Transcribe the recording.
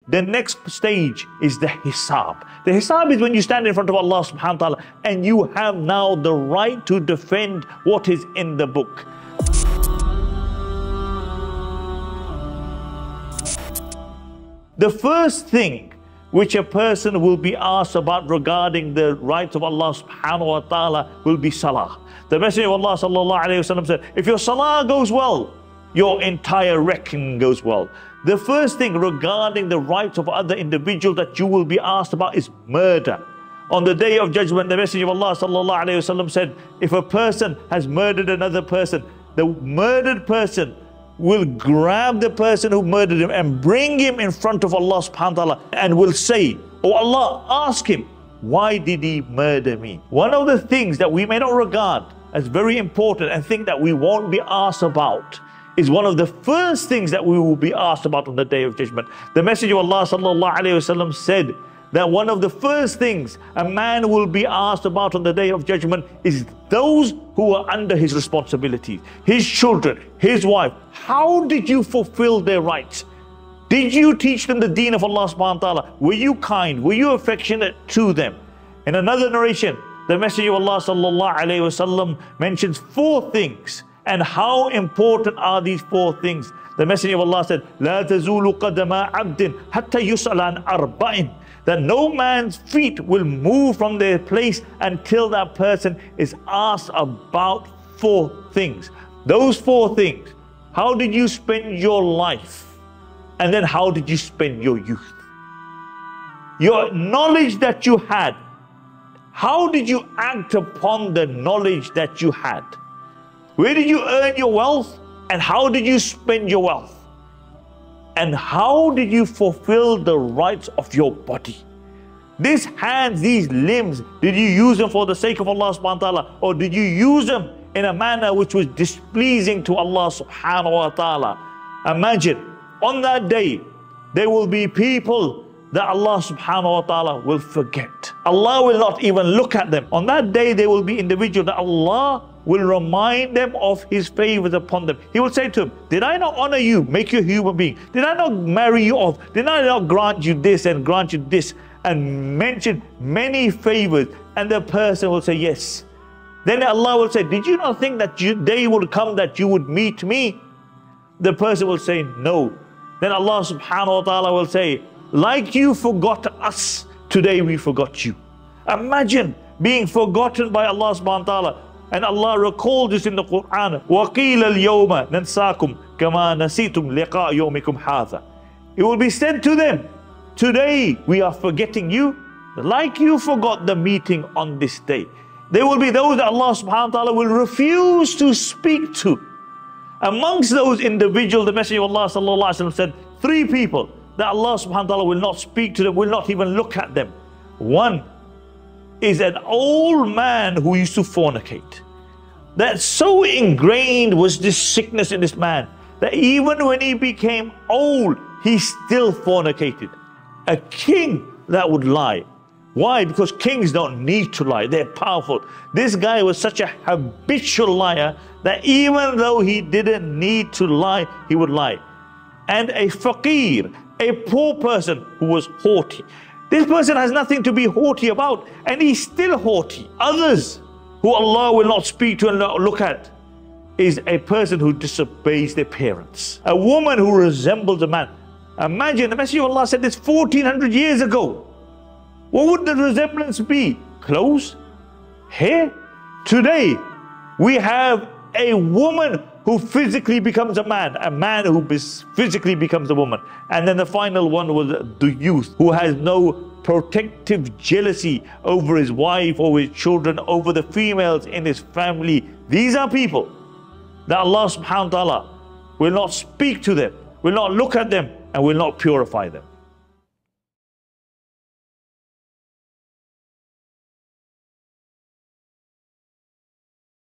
The next stage is the hisab. The hisab is when you stand in front of Allah subhanahu wa ta'ala and you have now the right to defend what is in the book. The first thing which a person will be asked about regarding the rights of Allah subhanahu wa ta'ala will be salah. The Messenger of Allah sallallahu alayhi wa sallam said, if your salah goes well, your entire reckoning goes well. The first thing regarding the rights of other individuals that you will be asked about is murder. On the Day of Judgment, the Messenger of Allah sallallahu alayhi wa sallam said, if a person has murdered another person, the murdered person will grab the person who murdered him and bring him in front of Allah subhanahu wa ta'ala and will say, oh Allah, ask him, why did he murder me? One of the things that we may not regard as very important and think that we won't be asked about is one of the first things that we will be asked about on the Day of Judgment. The Messenger of Allah sallallahu alayhi wa sallam said that one of the first things a man will be asked about on the Day of Judgment is those who are under his responsibilities, his children, his wife. How did you fulfill their rights? Did you teach them the deen of Allah subhanahu wa ta'ala? Were you kind? Were you affectionate to them? In another narration, the Messenger of Allah sallallahu alayhi wa sallam mentions 4 things. And how important are these 4 things? The Messenger of Allah said, لا تزول قدم عبد حتى يسأل عن أربع. That no man's feet will move from their place until that person is asked about 4 things. Those 4 things. How did you spend your life? And then how did you spend your youth? Your knowledge that you had. How did you act upon the knowledge that you had? Where did you earn your wealth? And how did you spend your wealth? And how did you fulfill the rights of your body? These hands, these limbs, did you use them for the sake of Allah subhanahu wa ta'ala? Or did you use them in a manner which was displeasing to Allah subhanahu wa ta'ala? Imagine, on that day, there will be people that Allah subhanahu wa ta'ala will forget. Allah will not even look at them. On that day, there will be individuals that Allah will remind them of His favors upon them. He will say to them, did I not honor you, make you a human being? Did I not marry you off? Did I not grant you this and grant you this? And mention many favors. And the person will say, yes. Then Allah will say, did you not think that day would come that you would meet me? The person will say, no. Then Allah subhanahu wa ta'ala will say, like you forgot us, today we forgot you. Imagine being forgotten by Allah subhanahu wa ta'ala. And Allah recalled this in the Quran. وَقِيلَ الْيَوْمَ نَنْسَاكُمْ كَمَا نَسِيتُمْ لِقَاءَ يَوْمِكُمْ هَذَا. It will be said to them, today we are forgetting you, like you forgot the meeting on this day. There will be those that Allah subhanahu wa ta'ala will refuse to speak to. Amongst those individuals, the Messenger of Allah sallallahu alaihi wasallam said, 3 people that Allah subhanahu wa ta'ala will not speak to them, will not even look at them. One is an old man who used to fornicate. That so ingrained was this sickness in this man that even when he became old, he still fornicated. A king that would lie. Why? Because kings don't need to lie. They're powerful. This guy was such a habitual liar that even though he didn't need to lie, he would lie. And a faqir, a poor person who was haughty. This person has nothing to be haughty about, and he's still haughty. Others who Allah will not speak to and not look at is a person who disobeys their parents. A woman who resembles a man. Imagine, the Messenger of Allah said this 1400 years ago. What would the resemblance be? Clothes? Hair? Today, we have a woman who physically becomes a man who physically becomes a woman. And then the final one was the youth who has no protective jealousy over his wife, over his children, over the females in his family. These are people that Allah subhanahu wa ta'ala will not speak to them, will not look at them, and will not purify them.